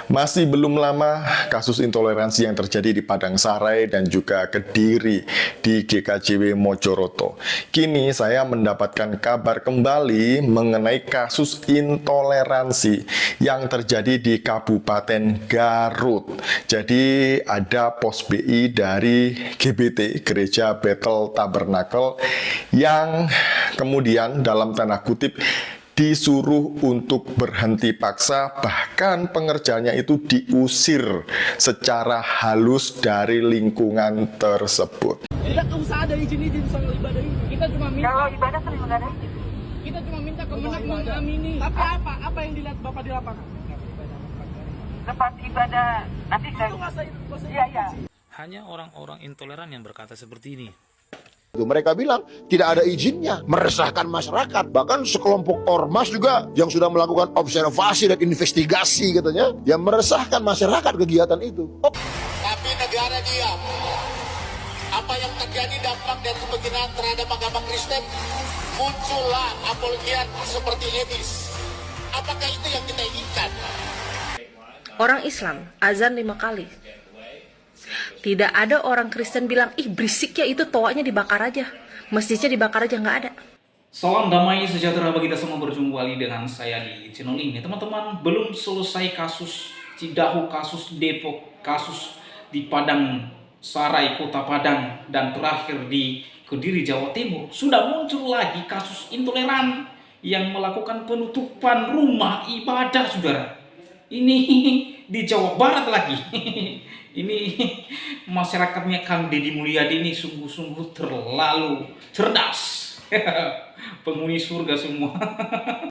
Masih belum lama, kasus intoleransi yang terjadi di Padang Sarai dan juga Kediri di GKJW Mojoroto. Kini saya mendapatkan kabar kembali mengenai kasus intoleransi yang terjadi di Kabupaten Garut. Jadi ada pos BI dari GBT, Gereja Bethel Tabernakel, yang kemudian dalam tanda kutip disuruh untuk berhenti paksa, bahkan pengerjanya itu diusir secara halus dari lingkungan tersebut. Tidak usah ada izin-izin soal ibadah ini. Kita cuma minta. Kalau ibadah sering nggak ada izin. Kita cuma minta Kemenak mengamini. Tapi apa? Apa yang dilihat Bapak di lapangan? Tempat ibadah nanti Itu saya. nggak usah. Iya. Hanya orang-orang intoleran yang berkata seperti ini. Mereka bilang tidak ada izinnya, meresahkan masyarakat. Bahkan sekelompok ormas juga yang sudah melakukan observasi dan investigasi katanya, yang meresahkan masyarakat kegiatan itu. Tapi negara diam. Apa yang terjadi dampak dari penghinaan terhadap agama Kristen, muncullah apologiat seperti Emis. Apakah itu yang kita inginkan? Orang Islam azan 5 kali. Tidak ada orang Kristen bilang, ih berisik ya, itu toanya dibakar aja, masjidnya dibakar aja, nggak ada. Salam damai sejahtera bagi kita semua, berjumpa kembali dengan saya di channel ini. Teman-teman, belum selesai kasus Cidahu, kasus Depok, kasus di Padang Sarai, Kota Padang, dan terakhir di Kediri, Jawa Timur. Sudah muncul lagi kasus intoleran yang melakukan penutupan rumah ibadah, saudara. Ini di Jawa Barat lagi. Ini masyarakatnya Kang Deddy Mulyadi ini sungguh-sungguh terlalu cerdas. Penghuni surga semua.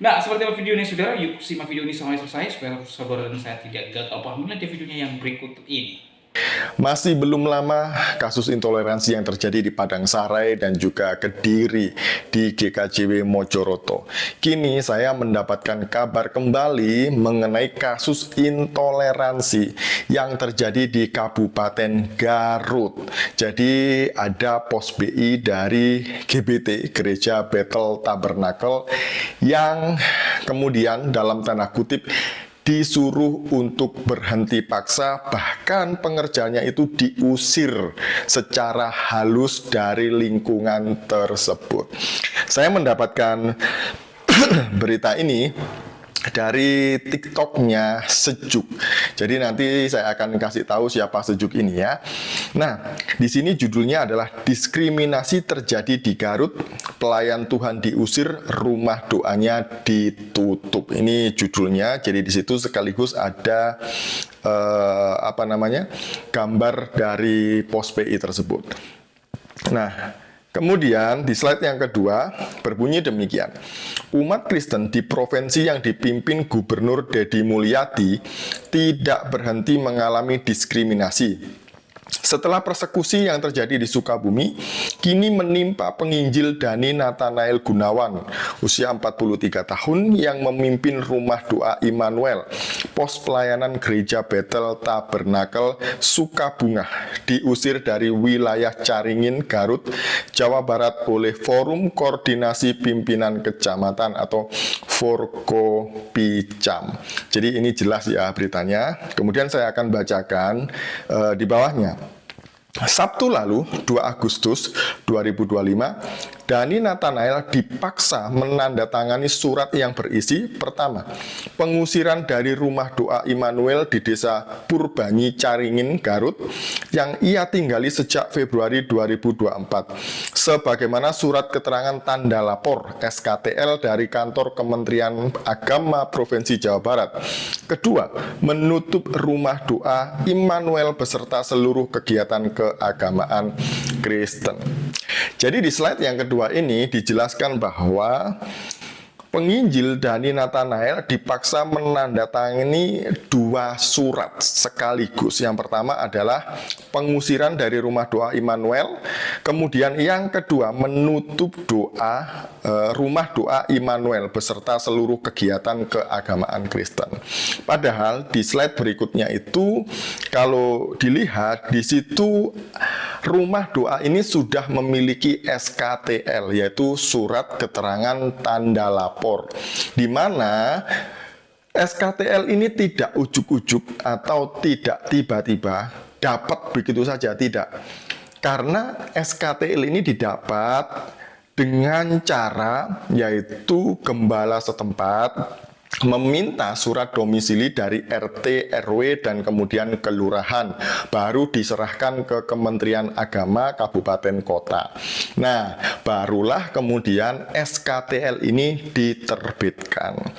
Nah, seperti apa videonya, saudara? Yuk simak video ini sampai selesai supaya saudara dan saya tidak gagal paham. Lihat videonya yang berikut ini. Masih belum lama, kasus intoleransi yang terjadi di Padang Sarai dan juga Kediri di GKJW Mojoroto. Kini saya mendapatkan kabar kembali mengenai kasus intoleransi yang terjadi di Kabupaten Garut. Jadi ada pos BI dari GBT, Gereja Bethel Tabernakel, yang kemudian dalam tanda kutip disuruh untuk berhenti paksa, bahkan pengerjanya itu diusir secara halus dari lingkungan tersebut. Saya mendapatkan berita ini dari TikToknya Sejuk. Jadi nanti saya akan kasih tahu siapa Sejuk ini ya. Nah, di sini judulnya adalah diskriminasi terjadi di Garut, pelayan Tuhan diusir, rumah doanya ditutup. Ini judulnya. Jadi di situ sekaligus ada gambar dari pos PI tersebut. Nah, kemudian di slide yang kedua berbunyi demikian. Umat Kristen di provinsi yang dipimpin Gubernur Deddy Mulyadi tidak berhenti mengalami diskriminasi. Setelah persekusi yang terjadi di Sukabumi, kini menimpa penginjil Dhani Nathanael Gunawan, usia 43 tahun, yang memimpin Rumah Doa Immanuel, pos pelayanan Gereja Bethel Tabernakel Sukabungah, diusir dari wilayah Caringin, Garut, Jawa Barat oleh Forum Koordinasi Pimpinan Kecamatan atau Forkopicam. Jadi ini jelas ya beritanya. Kemudian saya akan bacakan di bawahnya. Sabtu lalu, 2 Agustus 2025, Dhani Nathanael dipaksa menandatangani surat yang berisi, pertama, pengusiran dari Rumah Doa Immanuel di Desa Purbanyi, Caringin, Garut, yang ia tinggali sejak Februari 2024, sebagaimana surat keterangan tanda lapor SKTL dari Kantor Kementerian Agama Provinsi Jawa Barat. Kedua, menutup Rumah Doa Immanuel beserta seluruh kegiatan keagamaan Kristen. Jadi di slide yang kedua ini dijelaskan bahwa penginjil Dhani Nathanael dipaksa menandatangani 2 surat sekaligus. Yang pertama adalah pengusiran dari Rumah Doa Immanuel, kemudian yang kedua menutup Rumah Doa Immanuel beserta seluruh kegiatan keagamaan Kristen. Padahal di slide berikutnya itu kalau dilihat di situ Rumah Doa ini sudah memiliki SKTL, yaitu surat keterangan tanda lapor, di mana SKTL ini tidak ujuk-ujuk atau tidak tiba-tiba dapat begitu saja, tidak. Karena SKTL ini didapat dengan cara yaitu gembala setempat meminta surat domisili dari RT, RW, dan kemudian kelurahan, baru diserahkan ke Kementerian Agama Kabupaten Kota. Nah, barulah kemudian SKTL ini diterbitkan.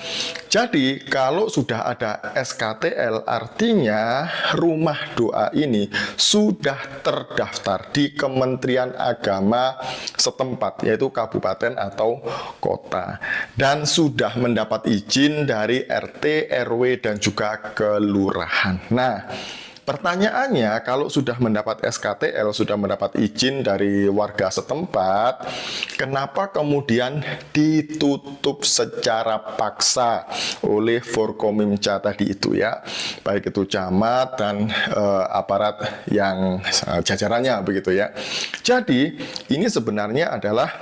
Jadi, kalau sudah ada SKTL, artinya rumah doa ini sudah terdaftar di Kementerian Agama setempat, yaitu kabupaten atau kota, dan sudah mendapat izin dari RT, RW, dan juga kelurahan. Nah, pertanyaannya, kalau sudah mendapat SKTL, sudah mendapat izin dari warga setempat, kenapa kemudian ditutup secara paksa oleh Forkomimca tadi itu ya, baik itu camat dan aparat yang jajarannya begitu ya. Jadi, ini sebenarnya adalah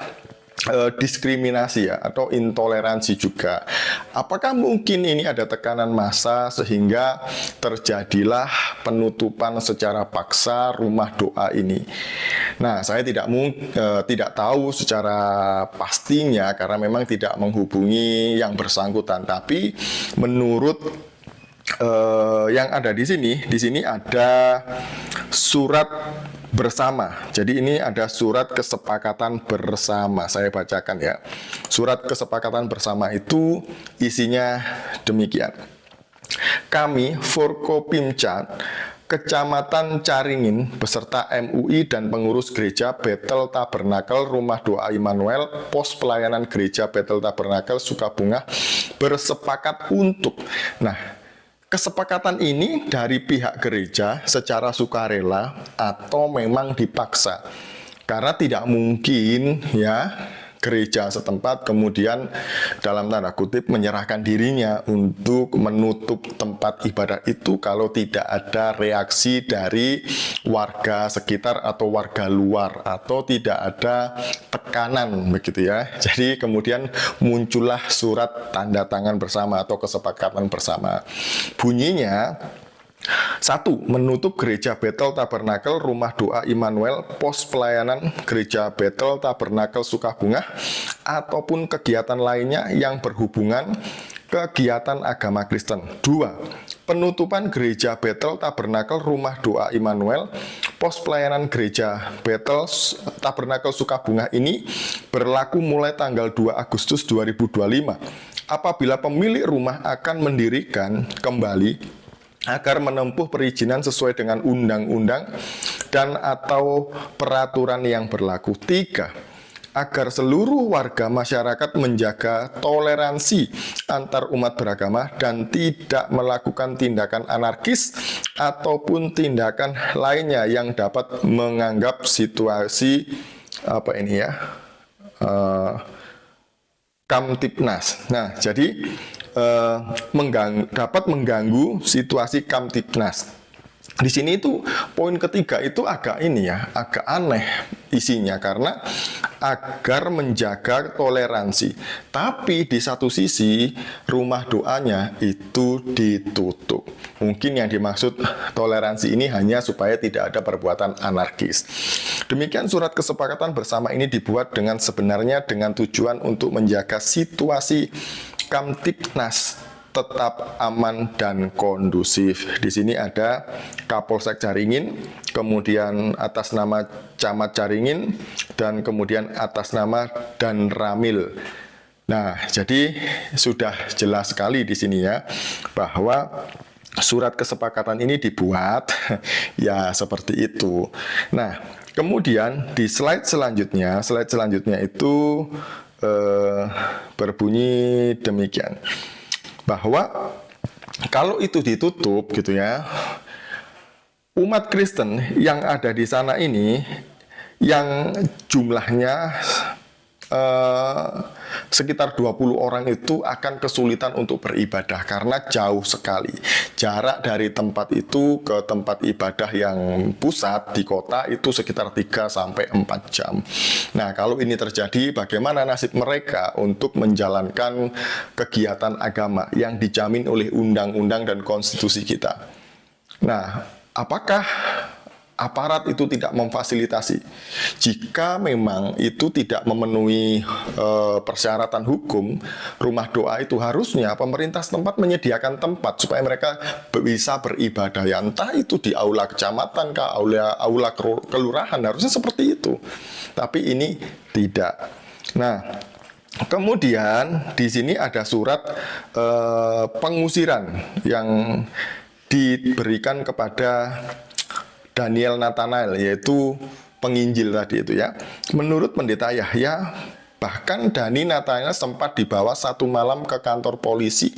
diskriminasi ya, atau intoleransi juga. Apakah mungkin ini ada tekanan massa sehingga terjadilah penutupan secara paksa rumah doa ini? Nah, saya tidak tahu secara pastinya karena memang tidak menghubungi yang bersangkutan. Tapi menurut yang ada di sini ada surat bersama. Jadi ini ada surat kesepakatan bersama. Saya bacakan ya. Surat kesepakatan bersama itu isinya demikian. Kami Forkopimca Kecamatan Caringin beserta MUI dan pengurus gereja Bethel Tabernakel Rumah Doa Immanuel Pos Pelayanan Gereja Bethel Tabernakel Sukabunga bersepakat untuk. Nah, kesepakatan ini dari pihak gereja secara sukarela atau memang dipaksa. Karena tidak mungkin ya gereja setempat kemudian dalam tanda kutip menyerahkan dirinya untuk menutup tempat ibadah itu kalau tidak ada reaksi dari warga sekitar atau warga luar, atau tidak ada tekanan begitu ya. Jadi kemudian muncullah surat tanda tangan bersama atau kesepakatan bersama. Bunyinya, 1. Menutup Gereja Bethel Tabernakel Rumah Doa Immanuel Pos Pelayanan Gereja Bethel Tabernakel Sukabunga ataupun kegiatan lainnya yang berhubungan kegiatan agama Kristen. 2. Penutupan Gereja Bethel Tabernakel Rumah Doa Immanuel Pos Pelayanan Gereja Bethel Tabernakel Sukabunga ini berlaku mulai tanggal 2 Agustus 2025 apabila pemilik rumah akan mendirikan kembali agar menempuh perizinan sesuai dengan undang-undang dan atau peraturan yang berlaku. 3. Agar seluruh warga masyarakat menjaga toleransi antar umat beragama dan tidak melakukan tindakan anarkis ataupun tindakan lainnya yang dapat menganggap situasi Kamtipnas. Nah, jadi dapat mengganggu situasi Kamtipnas. Di sini itu poin ketiga itu agak aneh isinya karena agar menjaga toleransi. Tapi di satu sisi rumah doanya itu ditutup. Mungkin yang dimaksud toleransi ini hanya supaya tidak ada perbuatan anarkis. Demikian surat kesepakatan bersama ini dibuat sebenarnya dengan tujuan untuk menjaga situasi Kamtipnas tetap aman dan kondusif. Di sini ada Kapolsek Caringin, kemudian atas nama Camat Caringin, dan kemudian atas nama Dan Ramil. Nah, jadi sudah jelas sekali di sini ya bahwa surat kesepakatan ini dibuat ya seperti itu. Nah, kemudian di slide selanjutnya itu berbunyi demikian, bahwa kalau itu ditutup gitu ya, umat Kristen yang ada di sana ini yang jumlahnya sekitar 20 orang itu akan kesulitan untuk beribadah karena jauh sekali. Jarak dari tempat itu ke tempat ibadah yang pusat di kota itu sekitar 3-4 jam. Nah, kalau ini terjadi, bagaimana nasib mereka untuk menjalankan kegiatan agama yang dijamin oleh undang-undang dan konstitusi kita? Nah, apakah aparat itu tidak memfasilitasi? Jika memang itu tidak memenuhi persyaratan hukum, rumah doa itu harusnya pemerintah setempat menyediakan tempat supaya mereka bisa beribadah, ya entah itu di aula kecamatan ke aula kelurahan, harusnya seperti itu. Tapi ini tidak. Nah, kemudian di sini ada surat pengusiran yang diberikan kepada Daniel Nathanael, yaitu penginjil tadi itu ya. Menurut pendeta Yahya, bahkan Dani Nathanael sempat dibawa 1 malam ke kantor polisi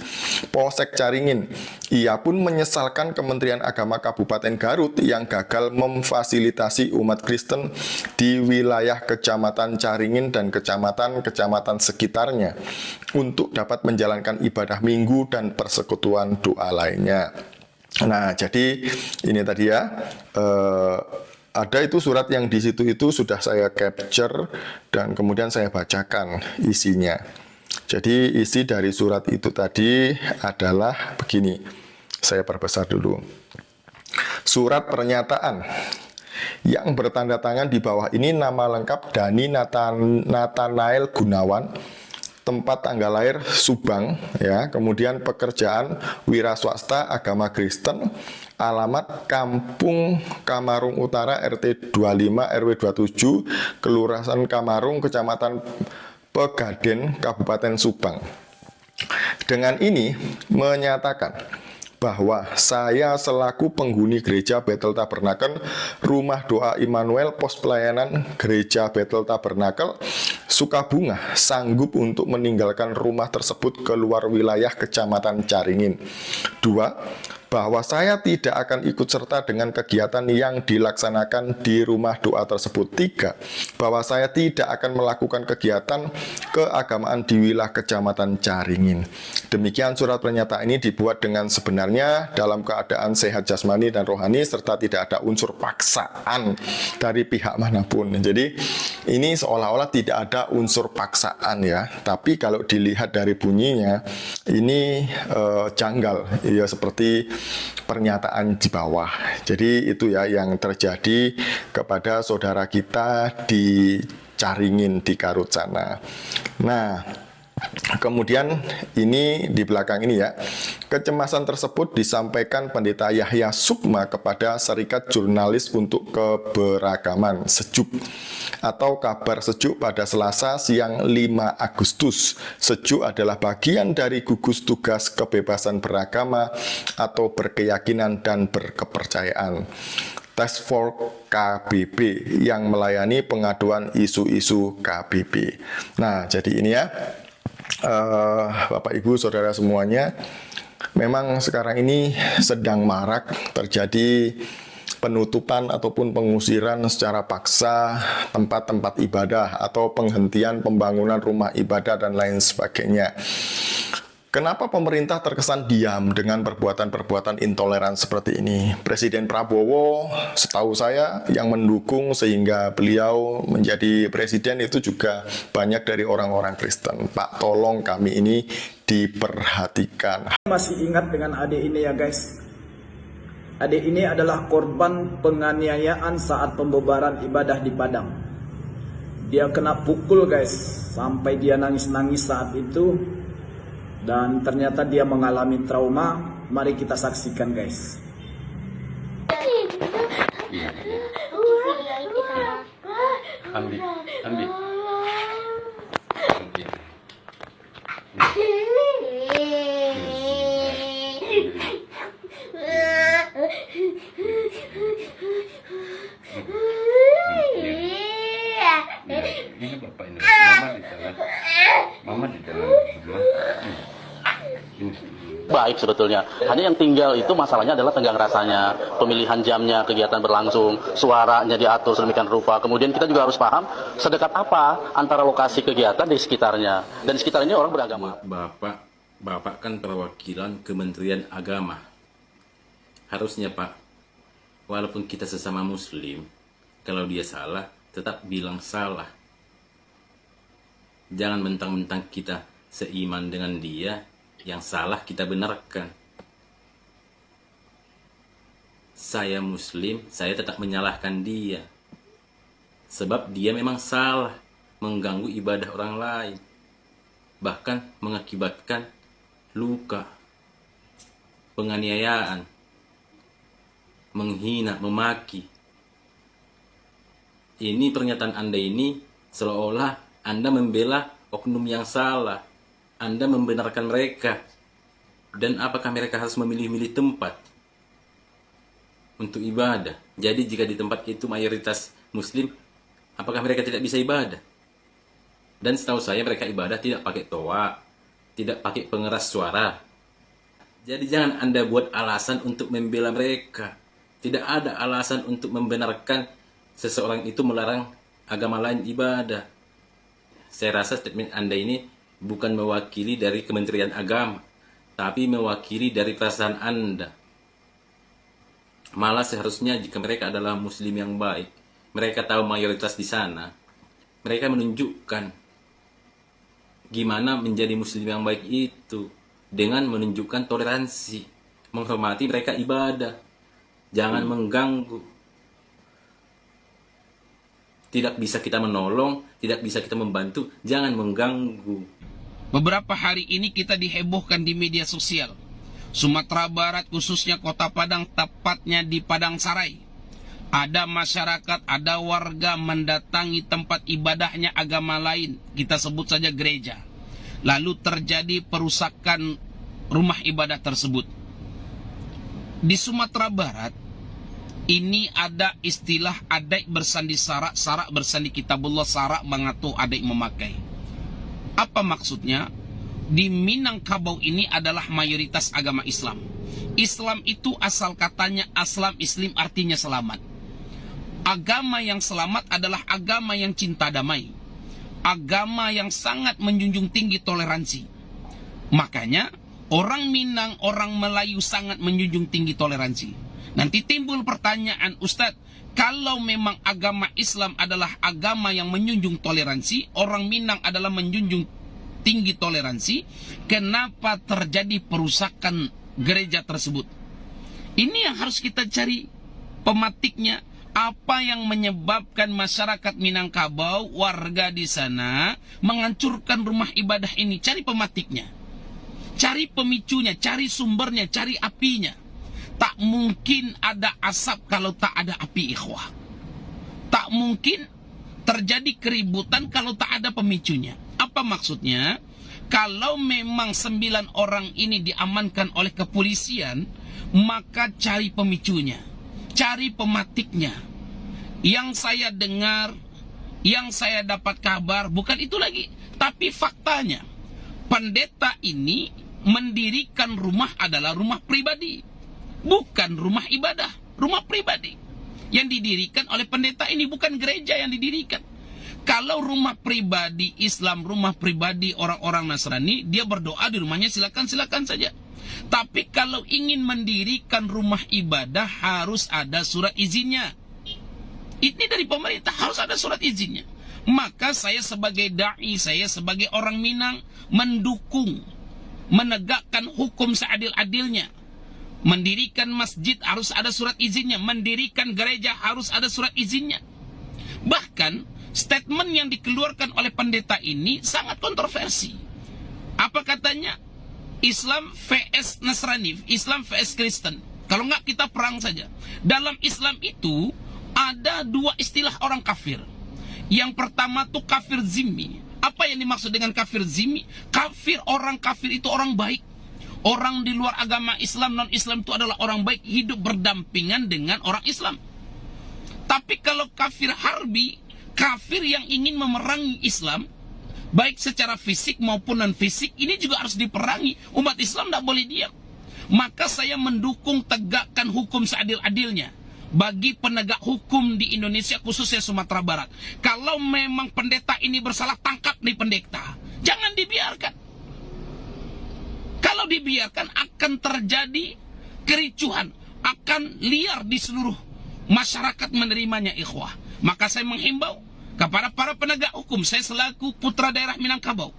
Polsek Caringin. Ia pun menyesalkan Kementerian Agama Kabupaten Garut yang gagal memfasilitasi umat Kristen di wilayah Kecamatan Caringin dan kecamatan-kecamatan sekitarnya untuk dapat menjalankan ibadah minggu dan persekutuan doa lainnya. Nah, jadi ini tadi ya, ada itu surat yang di situ itu sudah saya capture dan kemudian saya bacakan isinya. Jadi isi dari surat itu tadi adalah begini. Saya perbesar dulu. Surat pernyataan yang bertanda tangan di bawah ini nama lengkap Dani Nathanael Gunawan, tempat tanggal lahir Subang, ya, kemudian pekerjaan wira swasta agama Kristen, alamat Kampung Kamarung Utara RT 25 RW 27 Kelurahan Kamarung Kecamatan Pegaden Kabupaten Subang. Dengan ini menyatakan bahwa saya selaku penghuni gereja Bethel Tabernakel, Rumah Doa Immanuel, Pos Pelayanan Gereja Bethel Tabernakel Sukabunga, sanggup untuk meninggalkan rumah tersebut keluar wilayah Kecamatan Caringin. 2. Bahwa saya tidak akan ikut serta dengan kegiatan yang dilaksanakan di rumah doa tersebut. 3. Bahwa saya tidak akan melakukan kegiatan keagamaan di wilayah Kecamatan Caringin. Demikian surat pernyataan ini dibuat dengan sebenarnya dalam keadaan sehat jasmani dan rohani serta tidak ada unsur paksaan dari pihak manapun. Jadi ini seolah-olah tidak ada unsur paksaan ya. Tapi kalau dilihat dari bunyinya ini janggal ya, seperti pernyataan di bawah. Jadi itu ya yang terjadi kepada saudara kita di Caringin di Garut sana. Nah, kemudian ini di belakang ini ya, kecemasan tersebut disampaikan Pendeta Yahya Sukma kepada Serikat Jurnalis untuk Keberagaman Sejuk atau Kabar Sejuk pada Selasa siang 5 Agustus. Sejuk adalah bagian dari gugus tugas kebebasan beragama atau berkeyakinan dan berkepercayaan Task Force KBB yang melayani pengaduan isu-isu KBB. Nah, jadi ini ya, Bapak Ibu Saudara semuanya, memang sekarang ini sedang marak terjadi penutupan ataupun pengusiran secara paksa tempat-tempat ibadah atau penghentian pembangunan rumah ibadah dan lain sebagainya. Kenapa pemerintah terkesan diam dengan perbuatan-perbuatan intoleran seperti ini? Presiden Prabowo, setahu saya, yang mendukung sehingga beliau menjadi presiden itu juga banyak dari orang-orang Kristen. Pak, tolong kami ini diperhatikan. Masih ingat dengan adik ini ya guys. Adik ini adalah korban penganiayaan saat pembubaran ibadah di Padang. Dia kena pukul guys, sampai dia nangis-nangis saat itu. Dan ternyata dia mengalami trauma. Mari kita saksikan guys. Ambil. Ini bapak ini, mama di dalam. baik sebetulnya. Hanya yang tinggal itu masalahnya adalah tenggang rasanya, pemilihan jamnya, kegiatan berlangsung, suaranya diatur sedemikian rupa. Kemudian kita juga harus paham sedekat apa antara lokasi kegiatan di sekitarnya. Dan di sekitarnya orang beragama. Bapak kan perwakilan Kementerian Agama. Harusnya Pak, walaupun kita sesama Muslim, kalau dia salah, tetap bilang salah. Jangan mentang-mentang kita seiman dengan dia, yang salah kita benarkan. Saya Muslim, saya tetap menyalahkan dia. Sebab dia memang salah, mengganggu ibadah orang lain. Bahkan mengakibatkan luka, penganiayaan, menghina, memaki. Ini pernyataan Anda ini seolah-olah Anda membela oknum yang salah. Anda membenarkan mereka. Dan apakah mereka harus memilih-milih tempat untuk ibadah? Jadi jika di tempat itu mayoritas Muslim, apakah mereka tidak bisa ibadah? Dan setahu saya mereka ibadah tidak pakai toa, tidak pakai pengeras suara. Jadi jangan Anda buat alasan untuk membela mereka. Tidak ada alasan untuk membenarkan seseorang itu melarang agama lain ibadah. Saya rasa statement Anda ini bukan mewakili dari Kementerian Agama, tapi mewakili dari perasaan Anda. Malah seharusnya jika mereka adalah Muslim yang baik, mereka tahu mayoritas di sana, mereka menunjukkan gimana menjadi Muslim yang baik itu dengan menunjukkan toleransi, menghormati mereka ibadah, jangan mengganggu. Tidak bisa kita menolong, tidak bisa kita membantu, jangan mengganggu. Beberapa hari ini kita dihebohkan di media sosial. Sumatera Barat, khususnya Kota Padang, tepatnya di Padang Sarai. Ada masyarakat, ada warga mendatangi tempat ibadahnya agama lain. Kita sebut saja gereja. Lalu terjadi perusakan rumah ibadah tersebut. Di Sumatera Barat, ini ada istilah adik bersandi sarak, sarak bersandi kitabullah, sarak mengatur adik memakai. Apa maksudnya? Di Minangkabau ini adalah mayoritas agama Islam. Islam itu asal katanya aslam, islim artinya selamat. Agama yang selamat adalah agama yang cinta damai. Agama yang sangat menjunjung tinggi toleransi. Makanya orang Minang, orang Melayu sangat menjunjung tinggi toleransi. Nanti timbul pertanyaan, Ustadz, kalau memang agama Islam adalah agama yang menjunjung toleransi, orang Minang adalah menjunjung tinggi toleransi, kenapa terjadi perusakan gereja tersebut? Ini yang harus kita cari pematiknya. Apa yang menyebabkan masyarakat Minangkabau, warga di sana, menghancurkan rumah ibadah ini? Cari pematiknya. Cari pemicunya, cari sumbernya, cari apinya. Tak mungkin ada asap kalau tak ada api, ikhwah. Tak mungkin terjadi keributan kalau tak ada pemicunya. Apa maksudnya? Kalau memang 9 orang ini diamankan oleh kepolisian, maka cari pemicunya, cari pematiknya. Yang saya dengar, yang saya dapat kabar, bukan itu lagi, tapi faktanya. Pendeta ini mendirikan rumah adalah rumah pribadi, bukan rumah ibadah, rumah pribadi. Yang didirikan oleh pendeta ini, bukan gereja yang didirikan. Kalau rumah pribadi Islam, rumah pribadi orang-orang Nasrani, dia berdoa di rumahnya, silakan saja. Tapi kalau ingin mendirikan rumah ibadah, harus ada surat izinnya. Ini dari pemerintah, harus ada surat izinnya. Maka saya sebagai da'i, saya sebagai orang Minang, mendukung, menegakkan hukum seadil-adilnya. Mendirikan masjid harus ada surat izinnya, mendirikan gereja harus ada surat izinnya. Bahkan statement yang dikeluarkan oleh pendeta ini sangat kontroversi. Apa katanya? Islam vs Nasrani, Islam vs Kristen. Kalau nggak kita perang saja. Dalam Islam itu ada 2 istilah orang kafir. Yang pertama tuh kafir zimmi. Apa yang dimaksud dengan kafir zimmi? Kafir, orang kafir itu orang baik. Orang di luar agama Islam, non-Islam itu adalah orang baik, hidup berdampingan dengan orang Islam. Tapi kalau kafir harbi, kafir yang ingin memerangi Islam, baik secara fisik maupun non-fisik, ini juga harus diperangi. Umat Islam tidak boleh diam. Maka saya mendukung tegakkan hukum seadil-adilnya bagi penegak hukum di Indonesia, khususnya Sumatera Barat. Kalau memang pendeta ini bersalah, tangkap nih pendeta. Jangan dibiarkan. Kalau dibiarkan akan terjadi kericuhan, akan liar di seluruh masyarakat menerimanya, ikhwah. Maka saya menghimbau kepada para penegak hukum, saya selaku putra daerah Minangkabau,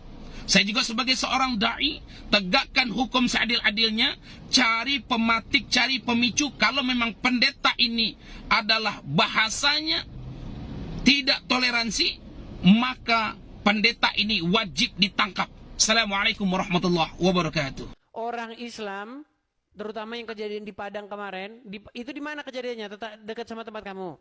saya juga sebagai seorang da'i, tegakkan hukum seadil-adilnya, cari pematik, cari pemicu. Kalau memang pendeta ini adalah bahasanya tidak toleransi, maka pendeta ini wajib ditangkap. Assalamualaikum warahmatullahi wabarakatuh. Orang Islam, terutama yang kejadian di Padang kemarin, itu di mana kejadiannya? Dekat sama tempat kamu?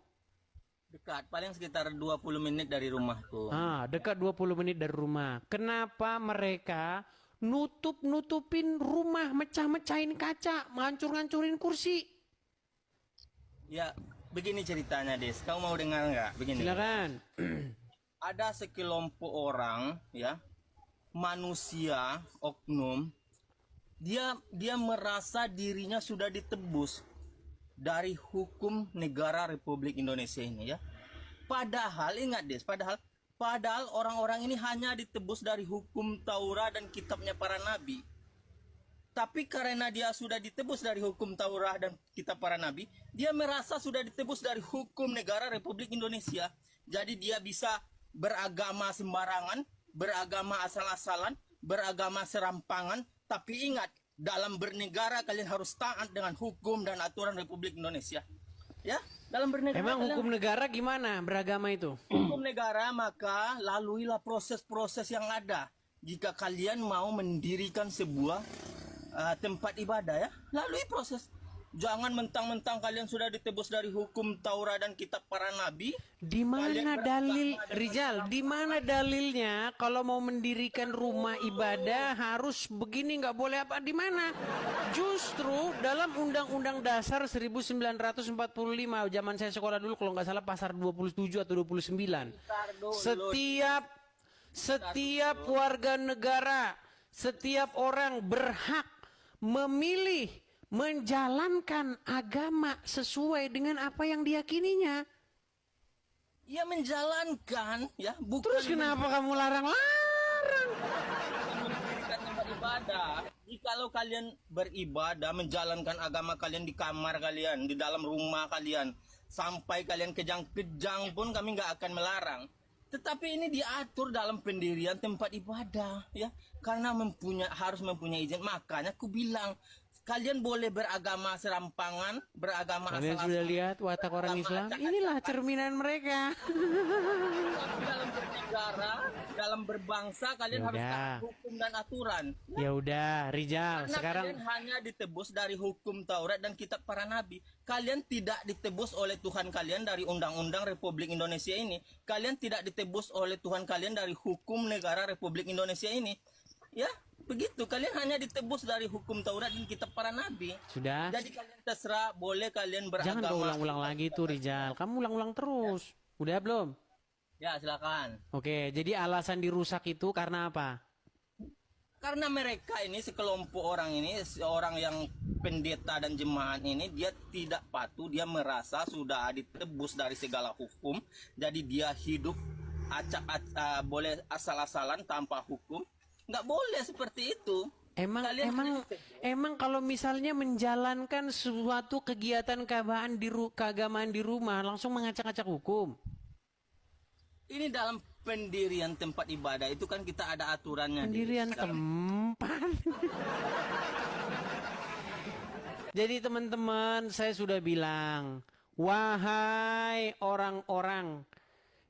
Dekat, paling sekitar 20 menit dari rumahku. Dekat 20 menit dari rumah. Kenapa mereka nutupin rumah, mecah-mecahin kaca, ngancur-ngancurin kursi? Ya, begini ceritanya, Des. Kau mau dengar nggak? Begini. Silakan. Ada sekelompok orang, ya, manusia, oknum, dia merasa dirinya sudah ditebus dari hukum negara Republik Indonesia ini, ya. Padahal ingat, Des, padahal orang-orang ini hanya ditebus dari hukum Taurat dan kitabnya para nabi. Tapi karena dia sudah ditebus dari hukum Taurat dan kitab para nabi, dia merasa sudah ditebus dari hukum negara Republik Indonesia. Jadi dia bisa beragama sembarangan, beragama asal-asalan, beragama serampangan. Tapi ingat, dalam bernegara kalian harus taat dengan hukum dan aturan Republik Indonesia. Ya, dalam bernegara. Emang hukum negara gimana beragama itu? Hukum negara, maka laluilah proses-proses yang ada. Jika kalian mau mendirikan sebuah tempat ibadah, ya, lalui proses. Jangan mentang-mentang kalian sudah ditebus dari hukum Taurat dan kitab para nabi. Di mana dalil, Rizal? Di mana dalilnya kalau mau mendirikan rumah ibadah harus begini, nggak boleh apa? Di mana? Justru dalam Undang-Undang Dasar 1945, zaman saya sekolah dulu, kalau nggak salah pasal 27 atau 29. Setiap warga negara, setiap orang berhak memilih menjalankan agama sesuai dengan apa yang diyakininya. Ya, menjalankan, ya, bukan. Terus kenapa kamu larang-larang? Mendirikan tempat ibadah. Jikalau kalian beribadah, menjalankan agama kalian di kamar kalian, di dalam rumah kalian, sampai kalian kejang-kejang pun kami nggak akan melarang. Tetapi ini diatur dalam pendirian tempat ibadah, ya, karena harus mempunyai izin. Makanya aku bilang, kalian boleh beragama serampangan, beragama kalian sudah lihat watak orang Islam? Inilah cerminan mereka. Dalam bernegara, dalam berbangsa, kalian harus taat hukum dan aturan. Ya udah, Rizal. Karena sekarang kalian hanya ditebus dari hukum Taurat dan kitab para nabi. Kalian tidak ditebus oleh Tuhan kalian dari Undang-Undang Republik Indonesia ini. Kalian tidak ditebus oleh Tuhan kalian dari hukum negara Republik Indonesia ini. Ya, begitu. Kalian hanya ditebus dari hukum Taurat dan kitab para nabi. Sudah. Jadi kalian terserah, boleh kalian beragama. Jangan kau ulang-ulang lagi tuh, Rizal. Kamu ulang-ulang terus. Ya. Udah belum? Ya, silakan. Oke, jadi alasan dirusak itu karena apa? Karena mereka ini, sekelompok orang ini, seorang yang pendeta dan jemaat ini, dia tidak patuh, dia merasa sudah ditebus dari segala hukum. Jadi dia hidup boleh asal-asalan tanpa hukum. Nggak boleh seperti itu. Emang kalau misalnya menjalankan suatu kegiatan keagamaan di rumah langsung mengacak-acak hukum? Ini dalam pendirian tempat ibadah itu kan kita ada aturannya. Pendirian tempat. Jadi teman-teman, saya sudah bilang, wahai orang-orang,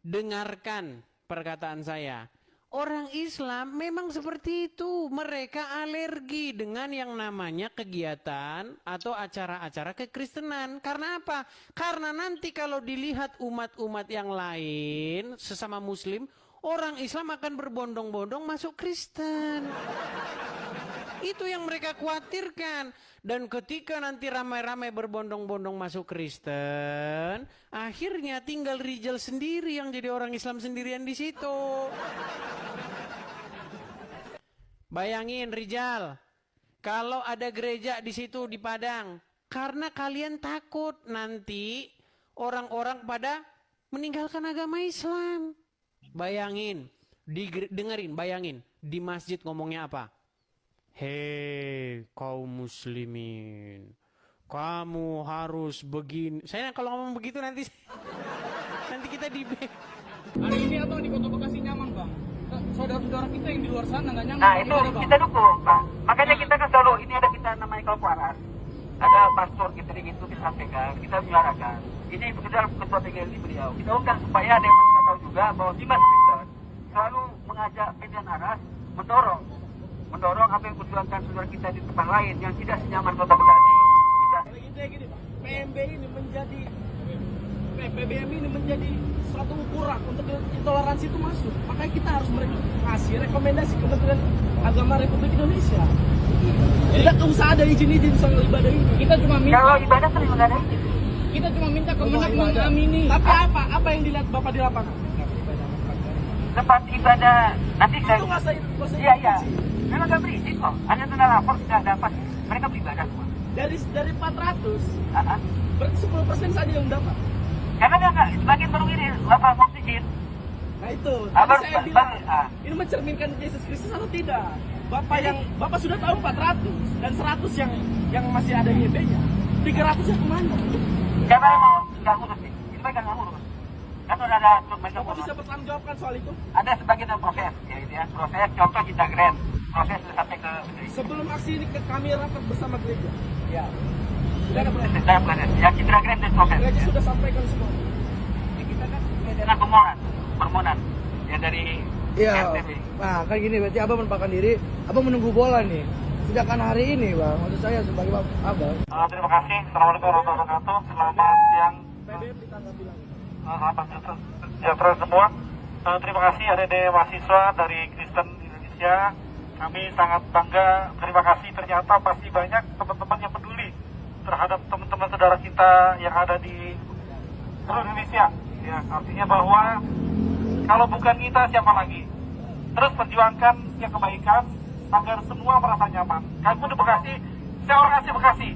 dengarkan perkataan saya. Orang Islam memang seperti itu. Mereka alergi dengan yang namanya kegiatan atau acara-acara kekristenan. Karena apa? Karena nanti kalau dilihat umat-umat yang lain, sesama muslim, orang Islam akan berbondong-bondong masuk Kristen. Itu yang mereka khawatirkan. Dan ketika nanti ramai-ramai berbondong-bondong masuk Kristen, akhirnya tinggal Rizal sendiri yang jadi orang Islam sendirian di situ. Bayangin Rizal, kalau ada gereja di situ di Padang? Karena kalian takut nanti orang-orang pada meninggalkan agama Islam. Bayangin, bayangin di masjid ngomongnya apa? Hei kaum muslimin, kamu harus begini. Saya kalau ngomong begitu nanti kita di Hari ini abang di Kota Bekasi nyaman bang. Saudara-saudara kita yang di luar sana nggak nyaman. Nah itu kita dukung Pak. Makanya kita kan selalu ini ada kita namanya kelompok aras. Ada pastor kita di itu kita sampaikan, kita menyuarakan. Ini ketua PGRI beliau. Kita undang supaya ada yang kita tahu juga bahwa Dimas Kristen selalu mengajak Median Aras mendorong apa yang perjuangkan saudara kita di tempat lain yang tidak senyaman Kota Bekasi. Gini Pak, PBM ini menjadi suatu ukuran untuk intoleransi itu masuk. Makanya kita harus ngasih rekomendasi Kementerian Agama Republik Indonesia. Tidak usah ada izin soal ibadah ini. Kita cuma minta. Kalau ibadah sering nggak ada izin. Kita cuma minta Kemenak mengamini. Tapi apa yang dilihat Bapak di lapangan? Tempat ibadah nanti saya. Itu nggak saya. Iya. Memang nggak berizin kok. Hanya tanda lapor sudah dapat. Mereka beribadah semua. Dari 400, berarti 10% saja yang dapat. Karena nggak sebagian baru ini bapak mau izin. Nah itu. Baru, saya bilang, ini mencerminkan Yesus Kristus atau tidak? Bapak sudah tahu 400 dan 100 yang masih ada YB-nya. 300 yang kemana? Siapa yang mau nggak ngurus sih? Itu mereka nggak ngurus. Kan sudah ada mereka. Bapak bisa bertanggung jawabkan soal itu? Ada sebagian dalam proses, ya. Proses contoh Cinta Grand. Proses sudah sampai ke. Sebelum aksi ini kami rapat bersama gereja. Ya. Sudah ada proses. Ya Cinta Grand dan proses. Gereja sudah sampaikan semua. Kita kan dengan permohonan ya dari RTB. Nah kan gini berarti abang menumpahkan diri, abang menunggu bola nih. Sedangkan hari ini bang, maksud saya sebagai abang. Terima kasih. Assalamualaikum warahmatullahi wabarakatuh. Selamat siang. PBM ditanggapi lagi. Selamat sejahtera semua. Terima kasih adik-adik mahasiswa dari Kristen Indonesia. Kami sangat bangga. Terima kasih. Ternyata pasti banyak teman-teman yang peduli terhadap teman-teman saudara kita yang ada di seluruh Indonesia. Ya, artinya bahwa kalau bukan kita siapa lagi? Terus perjuangkan yang kebaikan agar semua merasa nyaman. Kami pun di Bekasi, saya orang asli Bekasi.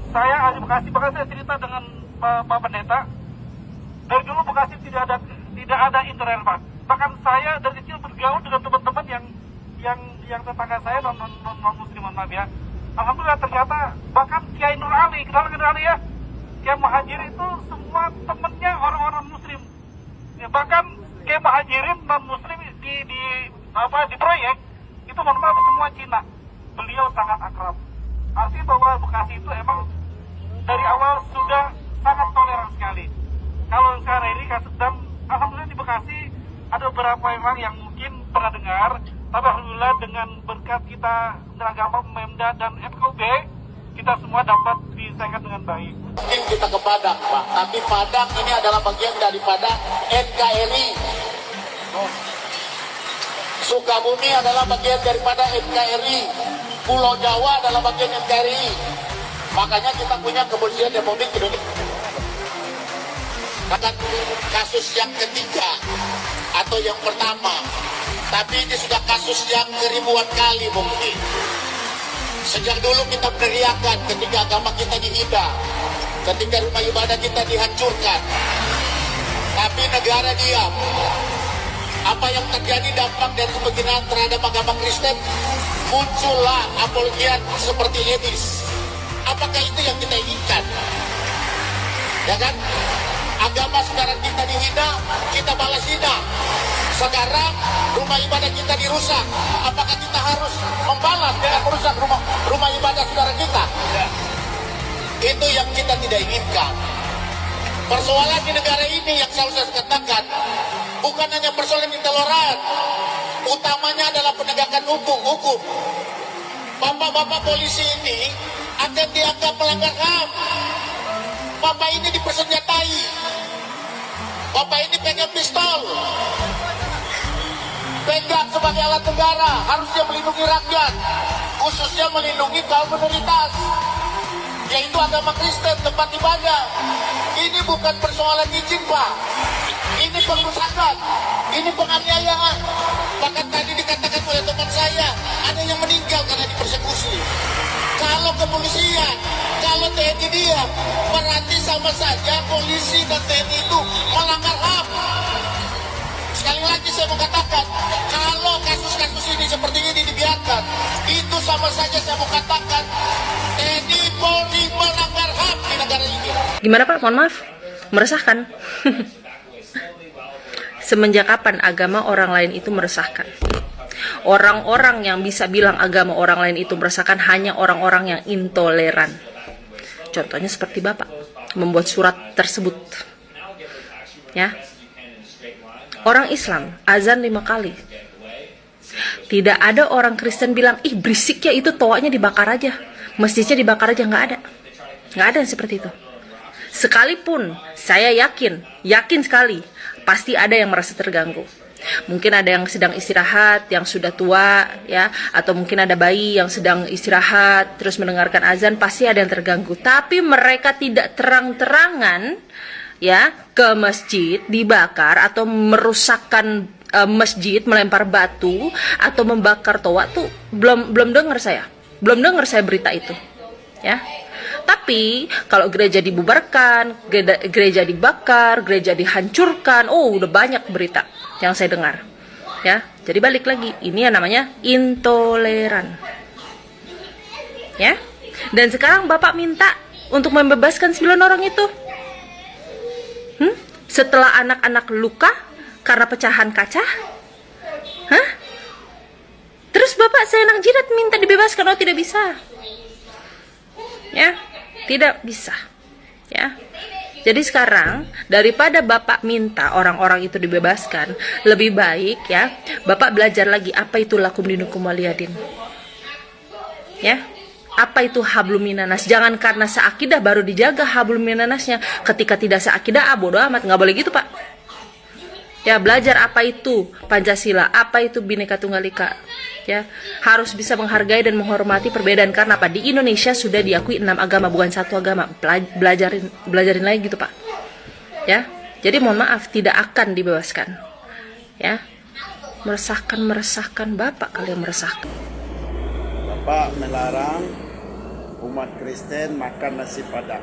Saya ahli Bekasi, bahkan saya cerita dengan Pak Pendeta. Dari dulu Bekasi tidak ada internet, Pak. Bahkan saya dari kecil bergaul dengan teman-teman yang tetangga saya non muslim, ya. Alhamdulillah ternyata bahkan Kiai Nur Ali, kenal Nur Ali ya? Kiai Muhajir itu semua temennya orang-orang muslim. Ya, bahkan Kiai Muhajirin non muslim di proyek itu mohon maaf semua Cina. Beliau sangat akrab. Artinya bahwa Bekasi itu emang dari awal sudah sangat toleran sekali. Kalau sekarang ini dan alhamdulillah di Bekasi ada beberapa orang yang mungkin pernah dengar, tapi alhamdulillah dengan berkat kita Agama, Pemda dan FKUB, kita semua dapat diselesaikan dengan baik. Mungkin kita ke Padang, Pak, tapi Padang ini adalah bagian daripada NKRI. Sukabumi adalah bagian daripada NKRI. Pulau Jawa adalah bagian NKRI. Makanya kita punya Kepolisian Republik Indonesia. Bahkan kasus yang ketiga atau yang pertama, tapi ini sudah kasus yang ribuan kali mungkin. Sejak dulu kita beriakan ketika agama kita dihina, ketika rumah ibadah kita dihancurkan, tapi negara diam. Apa yang terjadi dampak dari penghinaan terhadap agama Kristen, muncullah apologiat seperti Edis. Apakah itu yang kita inginkan? Ya kan? Agama sekarang kita dihina, kita balas hina. Sekarang rumah ibadah kita dirusak. Apakah kita harus membalas dengan merusak rumah ibadah saudara kita? Itu yang kita tidak inginkan. Persoalan di negara ini yang selalu saya katakan, bukan hanya persoalan intoleran, utamanya adalah penegakan hukum. Bapak-bapak polisi ini akan dianggap melanggar HAM. Bapak ini dipersenjatai. Bapak ini pegang pistol. Pegang sebagai alat negara, harusnya melindungi rakyat, khususnya melindungi kaum minoritas, yaitu agama Kristen, tempat ibadah. Ini bukan persoalan izin, Pak. Ini pengerusakan, ini penganiayaan. Bahkan tadi dikatakan oleh teman saya, ada yang meninggal karena dipersekusi. kalau kepolisian, kalau TNI diam, berarti sama saja polisi dan TNI itu melanggar HAM. Sekali lagi saya mau katakan, kalau kasus-kasus ini seperti ini dibiarkan, itu sama saja saya mau katakan TNI Polri melanggar HAM di negara ini. Gimana Pak? Mohon maaf, meresahkan. Semenjak kapan agama orang lain itu meresahkan? Orang-orang yang bisa bilang agama orang lain itu meresahkan hanya orang-orang yang intoleran. Contohnya seperti Bapak membuat surat tersebut. Ya. Orang Islam azan 5 kali. Tidak ada orang Kristen bilang, ih berisik ya itu toanya dibakar aja, masjidnya dibakar aja, nggak ada. Nggak ada yang seperti itu. Sekalipun saya yakin sekali, pasti ada yang merasa terganggu. Mungkin ada yang sedang istirahat, yang sudah tua, ya, atau mungkin ada bayi yang sedang istirahat, terus mendengarkan azan, pasti ada yang terganggu. Tapi mereka tidak terang-terangan, ya, ke masjid dibakar atau merusakkan masjid, melempar batu atau membakar toa tuh belum dengar saya berita itu, ya. Tapi kalau gereja dibubarkan, gereja dibakar, gereja dihancurkan, udah banyak berita yang saya dengar. Ya, jadi balik lagi, ini yang namanya intoleran. Ya. Dan sekarang Bapak minta untuk membebaskan 9 orang itu. Setelah anak-anak luka karena pecahan kaca? Hah? Terus Bapak seenak jidat minta dibebaskan, tidak bisa. Ya, tidak bisa. Ya. Jadi sekarang daripada Bapak minta orang-orang itu dibebaskan, lebih baik ya Bapak belajar lagi apa itu lakum dinukum waliyadin. Ya. Apa itu hablum minanas? Jangan karena seakidah baru dijaga hablum minanasnya. Ketika tidak seakidah, bodo amat, nggak boleh gitu Pak. Ya, belajar apa itu Pancasila, apa itu Bhinneka Tunggal Ika. Ya, harus bisa menghargai dan menghormati perbedaan, karena apa? Di Indonesia sudah diakui 6 agama, bukan 1 agama. Belajarin lagi gitu Pak. Ya, jadi mohon maaf, tidak akan dibebaskan. Ya, meresahkan Bapak kali yang meresahkan. Bapak melarang umat Kristen makan nasi padang.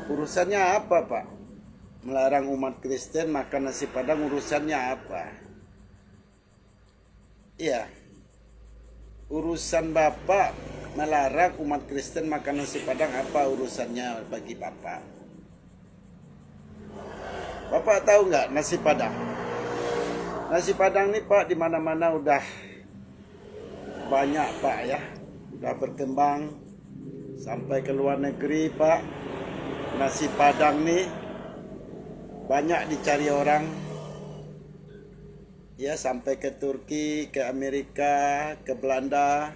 Urusannya apa Pak? Melarang umat Kristen makan nasi padang, urusannya apa? Iya, urusan Bapak melarang umat Kristen makan nasi padang, apa urusannya bagi Bapak? Bapak tahu nggak nasi padang? Nasi padang nih Pak, di mana-mana udah banyak Pak ya, udah berkembang sampai ke luar negeri Pak. Nasi padang nih banyak dicari orang ya, sampai ke Turki, ke Amerika, ke Belanda,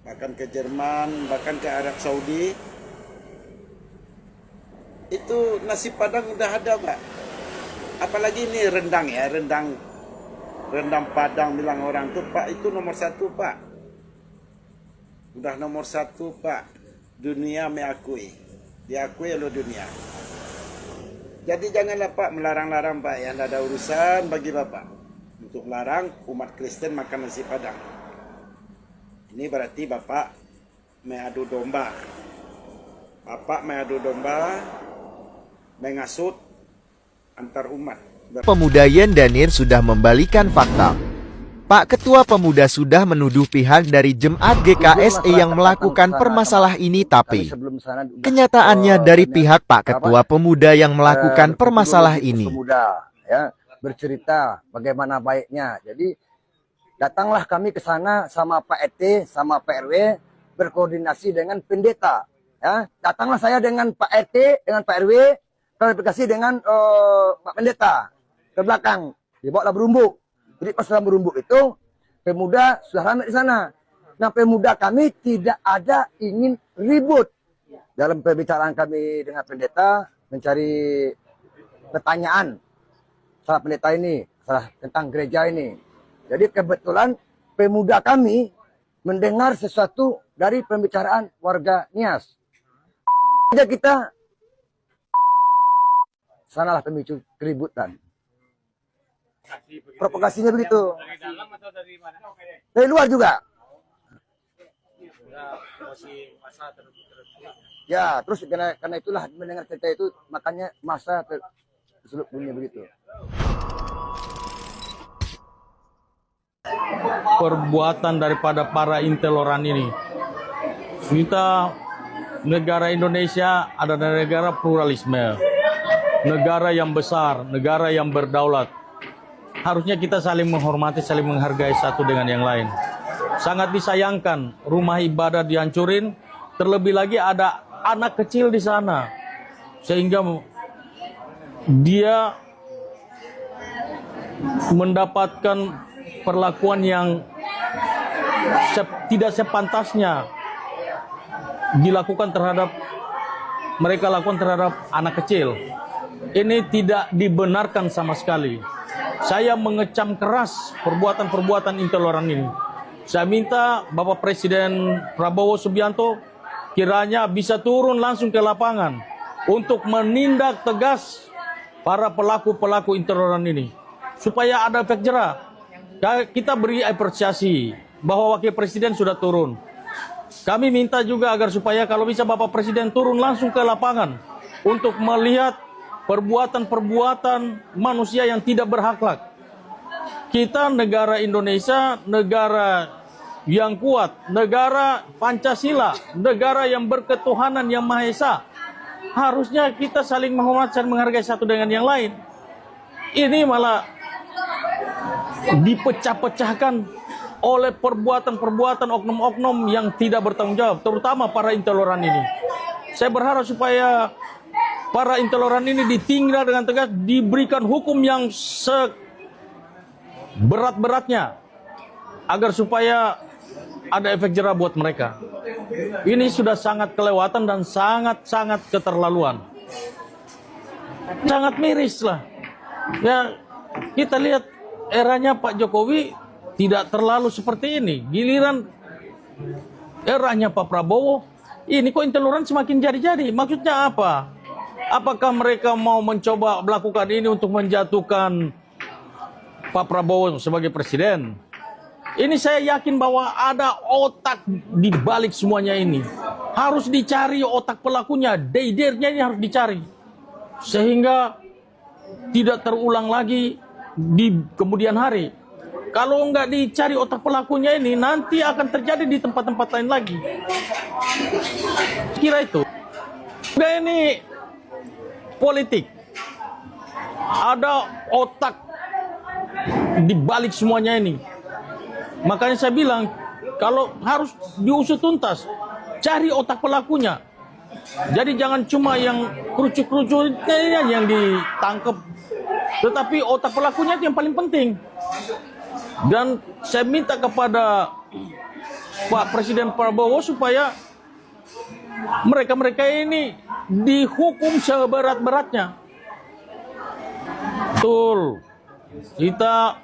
bahkan ke Jerman, bahkan ke Arab Saudi. Itu nasi padang udah ada Pak. Apalagi ini rendang ya, rendang Padang bilang orang tuh Pak, itu nomor 1 Pak. Udah nomor 1 Pak. Dunia mengakui, diakui oleh dunia. Jadi janganlah Pak melarang-larang Pak, yang ada urusan bagi Bapak untuk melarang umat Kristen makan nasi padang. Ini berarti Bapak mengadu domba. Bapak mengadu domba, mengasut antar umat. Pemuda Yen Danir sudah membalikan fakta. Pak Ketua Pemuda sudah menuduh pihak dari Jemaat GKSI yang melakukan permasalahan ini, tapi kenyataannya dari pihak Pak Ketua Pemuda yang melakukan permasalahan ini. Pemuda ya bercerita bagaimana baiknya. Jadi datanglah kami ke sana sama Pak RT, sama Pak RW, berkoordinasi dengan pendeta. Ya, datanglah saya dengan Pak RT, dengan Pak RW, klarifikasi dengan Pak pendeta ke belakang, dibawa berumbuk. Jadi pas dalam berumbuk itu pemuda sudah ramai di sana. Nah, pemuda kami tidak ada ingin ribut. Dalam pembicaraan kami dengan pendeta mencari pertanyaan salah pendeta ini, salah tentang gereja ini. Jadi kebetulan pemuda kami mendengar sesuatu dari pembicaraan warga Nias. Jadi kita sanalah pemicu keributan. Provokasinya begitu. Dari luar juga. Ya, terus karena itulah mendengar cerita itu, makanya masa tersulut bunyi begitu. Perbuatan daripada para intoleran ini. Kita negara Indonesia adalah negara pluralisme, negara yang besar, negara yang berdaulat. Harusnya kita saling menghormati, saling menghargai satu dengan yang lain. Sangat disayangkan rumah ibadah dihancurin, terlebih lagi ada anak kecil di sana, sehingga dia mendapatkan perlakuan yang tidak sepantasnya dilakukan terhadap mereka lakukan terhadap anak kecil. Ini tidak dibenarkan sama sekali. Saya mengecam keras perbuatan-perbuatan intoleran ini. Saya minta Bapak Presiden Prabowo Subianto kiranya bisa turun langsung ke lapangan untuk menindak tegas para pelaku-pelaku intoleran ini supaya ada efek jera. Kita beri apresiasi bahwa Wakil Presiden sudah turun. Kami minta juga agar supaya kalau bisa Bapak Presiden turun langsung ke lapangan untuk melihat perbuatan-perbuatan manusia yang tidak berakhlak. Kita negara Indonesia, negara yang kuat, negara Pancasila, negara yang berketuhanan yang Maha Esa. Harusnya kita saling menghormati dan menghargai satu dengan yang lain. Ini malah dipecah-pecahkan oleh perbuatan-perbuatan oknum-oknum yang tidak bertanggung jawab, terutama para intoleran ini. Saya berharap supaya para intoleran ini ditindak dengan tegas, diberikan hukum yang seberat-beratnya agar supaya ada efek jera buat mereka. Ini sudah sangat kelewatan dan sangat-sangat keterlaluan. Sangat miris lah. Ya, kita lihat eranya Pak Jokowi tidak terlalu seperti ini. Giliran eranya Pak Prabowo, ini kok intoleran semakin jadi-jadi. Maksudnya apa? Apakah mereka mau mencoba melakukan ini untuk menjatuhkan Pak Prabowo sebagai presiden? Ini saya yakin bahwa ada otak di balik semuanya ini. Harus dicari otak pelakunya, daidernya ini harus dicari. Sehingga tidak terulang lagi di kemudian hari. Kalau nggak dicari otak pelakunya ini, nanti akan terjadi di tempat-tempat lain lagi. Kira itu. Nah, ini politik. Ada otak di balik semuanya ini. Makanya saya bilang, kalau harus diusut tuntas, cari otak pelakunya. Jadi jangan cuma yang kerucut-kerucutnya yang ditangkap, tetapi otak pelakunya itu yang paling penting. Dan saya minta kepada Pak Presiden Prabowo supaya mereka-mereka ini dihukum seberat-beratnya. Betul. Kita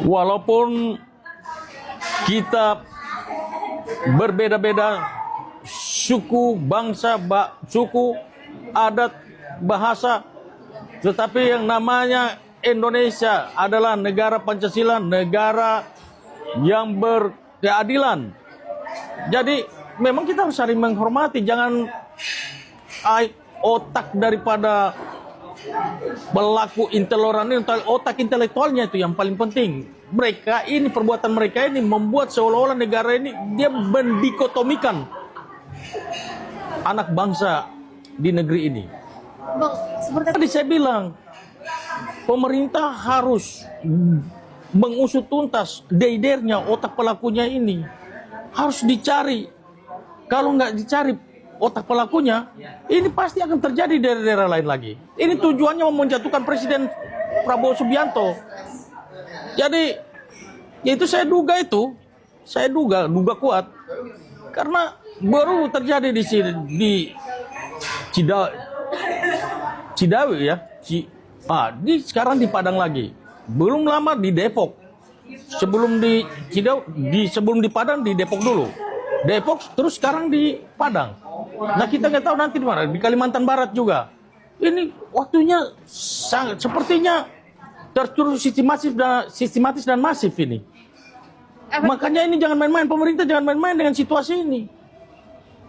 walaupun kita berbeda-beda suku, bangsa, suku, adat, bahasa, tetapi yang namanya Indonesia adalah negara Pancasila, negara yang berkeadilan. Jadi memang kita harus saling menghormati, jangan otak daripada pelaku intoleran ini, otak intelektualnya itu yang paling penting. Mereka ini, perbuatan mereka ini membuat seolah-olah negara ini dia mendikotomikan anak bangsa di negeri ini. Bang, seperti tadi saya bilang, pemerintah harus mengusut tuntas daidernya, otak pelakunya ini harus dicari. Kalau nggak dicari otak pelakunya, ini pasti akan terjadi di daerah-daerah lain lagi. Ini tujuannya menjatuhkan Presiden Prabowo Subianto. Jadi, itu saya duga kuat, karena baru terjadi di sini, di Cidawi ya, sekarang di Padang lagi, belum lama di Depok, sebelum di Padang di Depok dulu, Depok terus sekarang di Padang. Nah kita nggak tahu nanti di mana, di Kalimantan Barat juga. Ini waktunya sepertinya terstruktur sistematis dan masif ini. Makanya ini jangan main-main, pemerintah jangan main-main dengan situasi ini.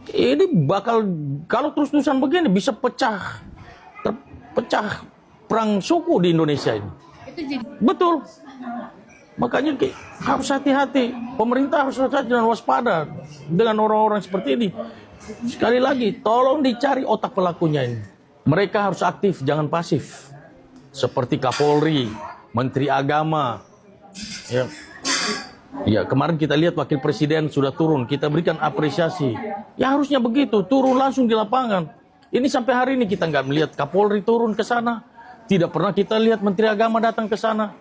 Ini bakal, kalau terus-terusan begini bisa pecah perang suku di Indonesia ini. Betul. Makanya harus hati-hati. Pemerintah harus hati-hati dan waspada dengan orang-orang seperti ini. Sekali lagi, tolong dicari otak pelakunya ini. Mereka harus aktif, jangan pasif. Seperti Kapolri, Menteri Agama. Ya, kemarin kita lihat Wakil Presiden sudah turun, kita berikan apresiasi. Ya harusnya begitu, turun langsung di lapangan. Ini sampai hari ini kita nggak melihat Kapolri turun ke sana. Tidak pernah kita lihat Menteri Agama datang ke sana.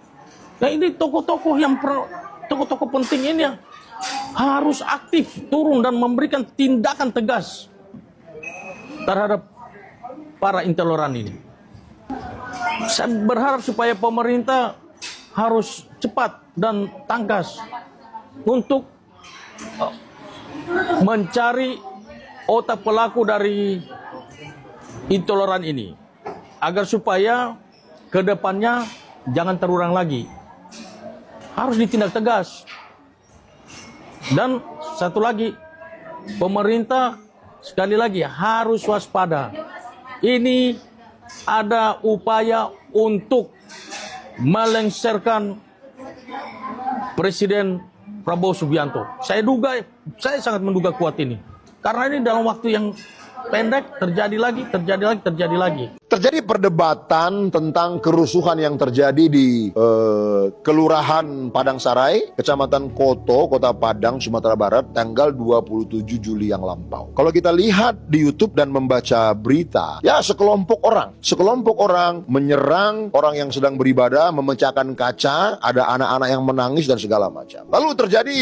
Nah ini tokoh-tokoh penting ini yang harus aktif turun dan memberikan tindakan tegas terhadap para intoleran ini. Saya berharap supaya pemerintah harus cepat dan tangkas untuk mencari otak pelaku dari intoleran ini, agar supaya ke depannya jangan terulang lagi. Harus ditindak tegas. Dan satu lagi, pemerintah sekali lagi harus waspada. Ini ada upaya untuk melengsarkan Presiden Prabowo Subianto. Saya sangat menduga kuat ini. Karena ini dalam waktu yang pendek terjadi lagi. Terjadi perdebatan tentang kerusuhan yang terjadi di Kelurahan Padang Sarai, Kecamatan Koto, Kota Padang, Sumatera Barat, tanggal 27 Juli yang lampau. Kalau kita lihat di YouTube dan membaca berita, ya sekelompok orang menyerang orang yang sedang beribadah, memecahkan kaca, ada anak-anak yang menangis dan segala macam. Lalu terjadi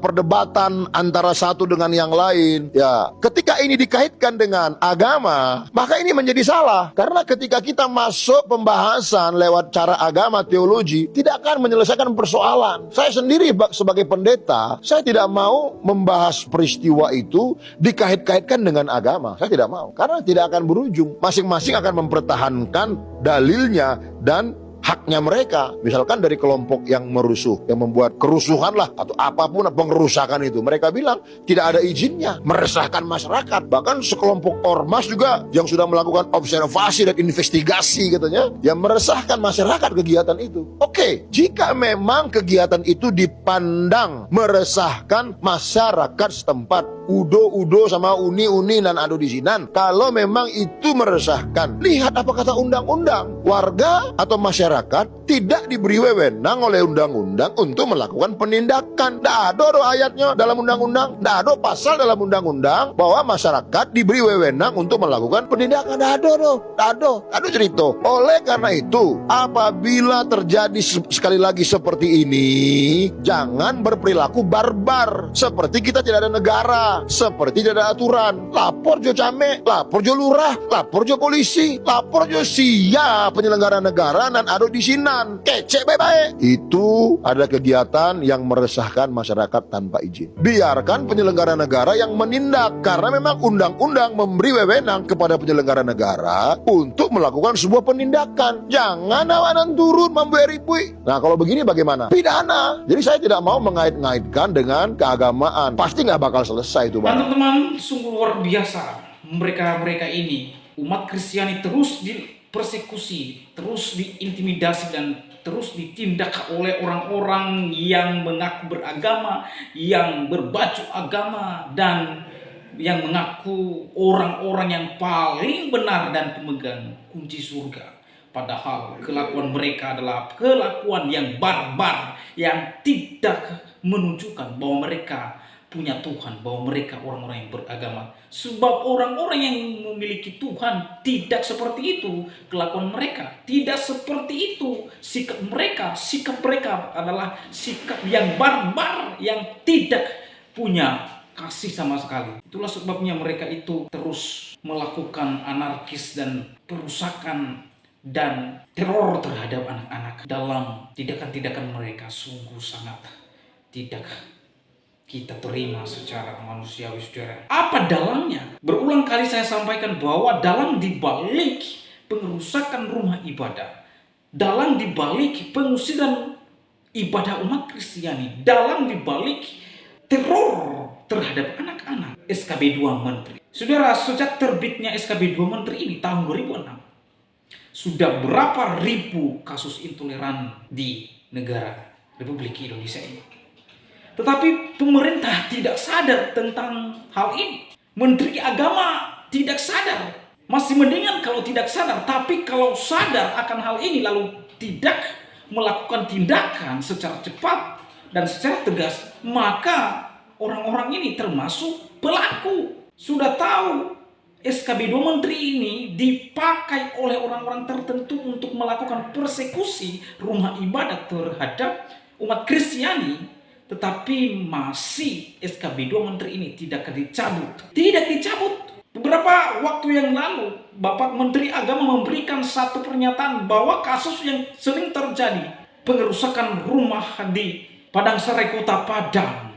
perdebatan antara satu dengan yang lain. Ya, ketika ini dikaitkan dengan agama, maka ini menjadi salah. Karena ketika kita masuk pembahasan lewat cara agama, teologi, tidak akan menyelesaikan persoalan. Saya sendiri sebagai pendeta, saya tidak mau membahas peristiwa itu dikait-kaitkan dengan agama. Saya tidak mau, karena tidak akan berujung. Masing-masing akan mempertahankan dalilnya dan haknya mereka. Misalkan dari kelompok yang merusuh, yang membuat kerusuhan lah, atau apapun pengerusakan itu, mereka bilang tidak ada izinnya, meresahkan masyarakat. Bahkan sekelompok ormas juga yang sudah melakukan observasi dan investigasi katanya, yang meresahkan masyarakat kegiatan itu. Oke, jika memang kegiatan itu dipandang meresahkan masyarakat setempat, Udo sama Uni dan Ado di Sinan, kalau memang itu meresahkan, lihat apa kata undang-undang. Warga atau masyarakat tidak diberi wewenang oleh undang-undang untuk melakukan penindakan. Tidak ada ayatnya dalam undang-undang, tidak ada pasal dalam undang-undang bahwa masyarakat diberi wewenang untuk melakukan penindakan. Tidak ada cerita. Oleh karena itu, apabila terjadi sekali lagi seperti ini, jangan berperilaku barbar, seperti kita tidak ada negara, seperti tidak ada aturan. Lapor jo camek, lapor jo lurah, lapor jo polisi, lapor jo sia penyelenggara negara dan ado di sinan. Kecek baik-baik. Itu ada kegiatan yang meresahkan masyarakat tanpa izin. Biarkan penyelenggara negara yang menindak, karena memang undang-undang memberi wewenang kepada penyelenggara negara untuk melakukan sebuah penindakan. Jangan awanan turun memberi ribui. Nah kalau begini bagaimana? Pidana. Jadi saya tidak mau mengait-ngaitkan dengan keagamaan. Pasti nggak bakal selesai. Teman-teman, sungguh luar biasa mereka ini, umat Kristiani terus dipersekusi, terus diintimidasi dan terus ditindak oleh orang-orang yang mengaku beragama, yang berbaju agama, dan yang mengaku orang-orang yang paling benar dan pemegang kunci surga. Padahal kelakuan mereka adalah kelakuan yang barbar, yang tidak menunjukkan bahwa mereka punya Tuhan, bahwa mereka orang-orang yang beragama. Sebab orang-orang yang memiliki Tuhan tidak seperti itu kelakuan mereka, tidak seperti itu sikap mereka adalah sikap yang barbar, yang tidak punya kasih sama sekali. Itulah sebabnya mereka itu terus melakukan anarkis dan perusakan dan teror terhadap anak-anak. Dalam tindakan-tindakan mereka sungguh sangat tidak kita terima secara manusiawi, saudara. Apa dalangnya? Berulang kali saya sampaikan bahwa dalang dibalik pengerusakan rumah ibadah, dalang dibalik pengusiran ibadah umat Kristiani dalam dibalik teror terhadap anak-anak. SKB 2 Menteri. Saudara, sejak terbitnya SKB 2 Menteri ini tahun 2006, sudah berapa ribu kasus intoleran di negara Republik Indonesia ini. Tetapi pemerintah tidak sadar tentang hal ini. Menteri Agama tidak sadar. Masih mendingan kalau tidak sadar, tapi kalau sadar akan hal ini lalu tidak melakukan tindakan secara cepat dan secara tegas, maka orang-orang ini termasuk pelaku. Sudah tahu SKB 2 Menteri ini dipakai oleh orang-orang tertentu untuk melakukan persekusi rumah ibadah terhadap umat Kristiani, tetapi masih SKB 2 Menteri ini tidak dicabut. Tidak dicabut. Beberapa waktu yang lalu, Bapak Menteri Agama memberikan satu pernyataan bahwa kasus yang sering terjadi, pengerusakan rumah di Padang Sarai, Kota Padang,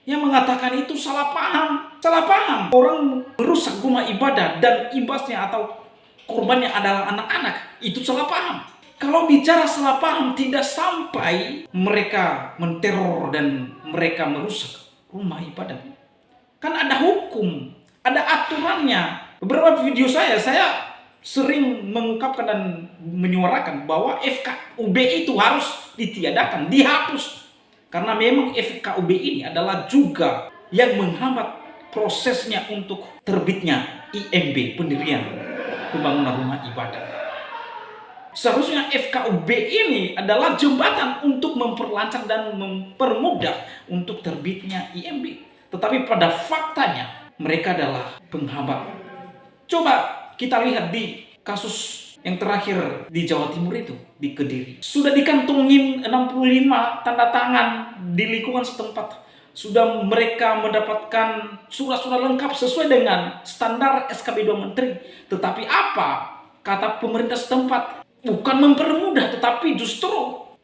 yang mengatakan itu salah paham. Salah paham. Orang merusak rumah ibadah dan imbasnya atau korbannya adalah anak-anak. Itu salah paham. Kalau bicara salah paham, tidak sampai mereka menteror dan mereka merusak rumah ibadah. Kan ada hukum, ada aturannya. Beberapa video saya sering mengungkapkan dan menyuarakan bahwa FKUB itu harus ditiadakan, dihapus. Karena memang FKUB ini adalah juga yang menghambat prosesnya untuk terbitnya IMB, pendirian pembangunan rumah ibadah. Seharusnya FKUB ini adalah jembatan untuk memperlancar dan mempermudah untuk terbitnya IMB. Tetapi pada faktanya mereka adalah penghambat. Coba kita lihat di kasus yang terakhir di Jawa Timur itu, di Kediri. Sudah dikantongin 65 tanda tangan di lingkungan setempat. Sudah mereka mendapatkan surat-surat lengkap sesuai dengan standar SKB 2 Menteri. Tetapi apa kata pemerintah setempat? Bukan mempermudah, tetapi justru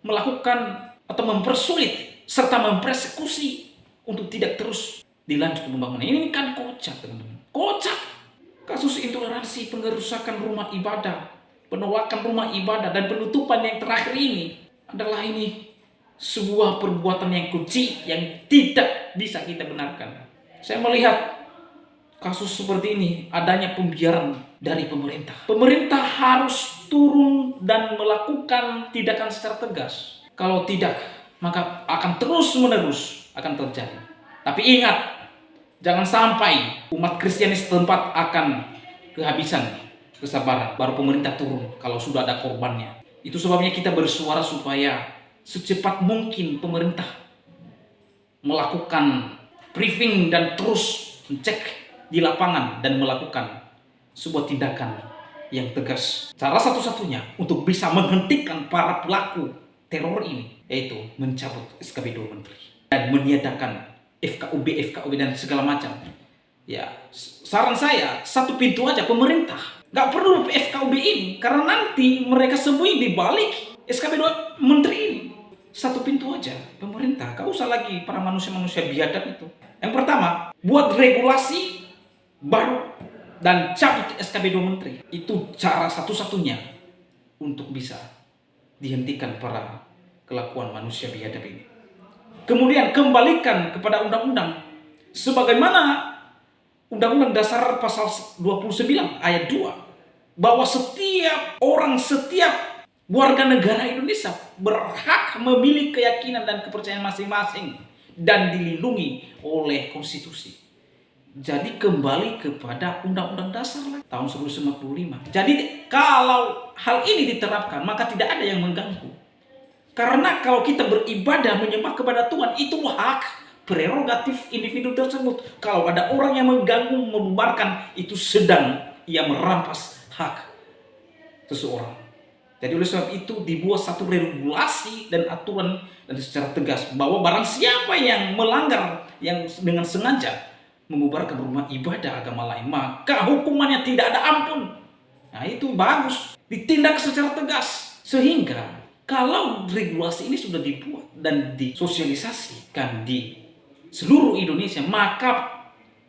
melakukan atau mempersulit serta mempersekusi untuk tidak terus dilanjut pembangunan. Ini kan kocak, teman-teman. Kocak. Kasus intoleransi, pengerusakan rumah ibadah, penolakan rumah ibadah, dan penutupan yang terakhir ini adalah ini sebuah perbuatan yang keji yang tidak bisa kita benarkan. Saya melihat kasus seperti ini adanya pembiaran dari pemerintah. Pemerintah harus turun dan melakukan tindakan secara tegas. Kalau tidak, maka akan terus-menerus akan terjadi. Tapi ingat, jangan sampai umat Kristiani setempat akan kehabisan kesabaran. Baru pemerintah turun kalau sudah ada korbannya. Itu sebabnya kita bersuara supaya secepat mungkin pemerintah melakukan briefing dan terus mencek di lapangan dan melakukan sebuah tindakan yang tegas. Cara satu-satunya untuk bisa menghentikan para pelaku teror ini yaitu mencabut SKB 2 Menteri dan meniadakan FKUB dan segala macam. Ya, saran saya satu pintu aja pemerintah. Gak perlu FKUB ini karena nanti mereka sembunyi di balik SKB 2 Menteri ini. Satu pintu aja pemerintah. Gak usah lagi para manusia-manusia biadab itu. Yang pertama, buat regulasi baru dan cabut SKB 2 Menteri. Itu cara satu-satunya untuk bisa dihentikan para kelakuan manusia biadab ini. Kemudian kembalikan kepada undang-undang sebagaimana Undang-Undang Dasar Pasal 29 ayat 2 bahwa setiap orang, setiap warga negara Indonesia berhak memiliki keyakinan dan kepercayaan masing-masing dan dilindungi oleh konstitusi. Jadi kembali kepada Undang-Undang Dasar tahun 1945. Jadi kalau hal ini diterapkan maka tidak ada yang mengganggu. Karena kalau kita beribadah menyembah kepada Tuhan itu hak prerogatif individu tersebut. Kalau ada orang yang mengganggu, membubarkan, itu sedang ia merampas hak seseorang. Jadi oleh sebab itu dibuat satu regulasi dan aturan dan secara tegas bahwa barang siapa yang melanggar yang dengan sengaja membubarkan rumah ibadah agama lain, maka hukumannya tidak ada ampun. Nah itu bagus, ditindak secara tegas. Sehingga kalau regulasi ini sudah dibuat dan disosialisasikan di seluruh Indonesia, maka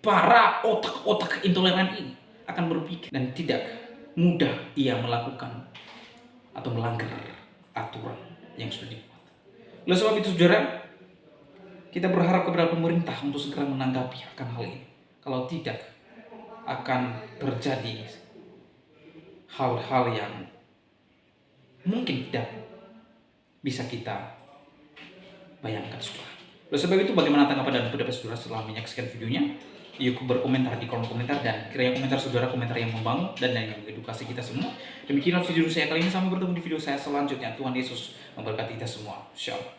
para otak-otak intoleran ini akan berpikir dan tidak mudah ia melakukan atau melanggar aturan yang sudah dibuat. Oleh sebab itu saudara, kita berharap kepada pemerintah untuk segera menanggapi akan hal ini. Kalau tidak, akan terjadi hal-hal yang mungkin tidak bisa kita bayangkan, saudara. Oleh sebab itu, bagaimana tanggapan dan pendapat saudara setelah menyaksikan videonya? Yuk berkomentar di kolom komentar, dan kiranya komentar saudara komentar yang membangun dan yang mengedukasi kita semua. Demikianlah video saya kali ini, sampai bertemu di video saya selanjutnya. Tuhan Yesus memberkati kita semua. Shalom.